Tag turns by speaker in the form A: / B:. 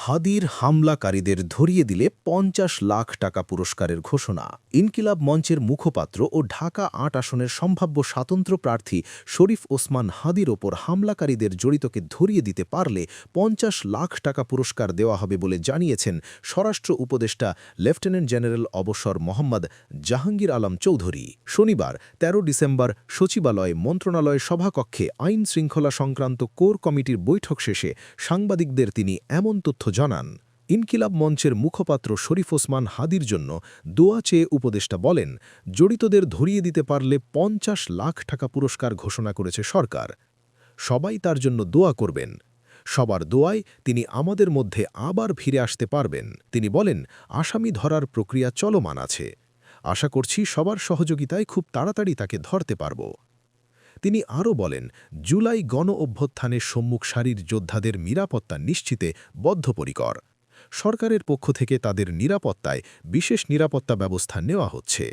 A: হাদির হামলাকারীদের ধরিয়ে দিলে ৫০ লাখ টাকা পুরস্কারের ঘোষণা। ইনকিলাব মঞ্চের মুখপাত্র ও ঢাকা ৮ আসনের সম্ভাব্য স্বাতন্ত্র্য প্রার্থী শরীফ ওসমান হাদির ওপর হামলাকারীদের জড়িতকে ধরিয়ে দিতে পারলে ৫০ লাখ টাকা পুরস্কার দেওয়া হবে বলে জানিয়েছেন স্বরাষ্ট্র উপদেষ্টা লেফটেন্যান্ট জেনারেল অবসর মোহাম্মদ জাহাঙ্গীর আলম চৌধুরী। শনিবার ১৩ ডিসেম্বর সচিবালয় মন্ত্রণালয় সভাকক্ষে আইন শৃঙ্খলা সংক্রান্ত কোর কমিটির বৈঠক শেষে সাংবাদিকদের তিনি এমন তথ্য জানান। ইনকিলাব মঞ্চের মুখপাত্র শরীফ ওসমান হাদির জন্য দোয়া চেয়ে উপদেষ্টা বলেন, জড়িতদের ধরিয়ে দিতে পারলে ৫০ লাখ টাকা পুরস্কার ঘোষণা করেছে সরকার। সবাই তার জন্য দোয়া করবেন। সবার দোয়ায় তিনি আমাদের মধ্যে আবার ফিরে আসতে পারবেন। তিনি বলেন, আসামি ধরার প্রক্রিয়া চলমান আছে। আশা করছি সবার সহযোগিতায় খুব তাড়াতাড়ি তাকে ধরতে পারব। তিনি আরও বলেন, জুলাই গণ অভ্যুত্থানের সম্মুখ সারির যোদ্ধাদের নিরাপত্তা নিশ্চিতে বদ্ধপরিকর। সরকারের পক্ষ থেকে তাদের নিরাপত্তায় বিশেষ নিরাপত্তা ব্যবস্থা নেওয়া হচ্ছে।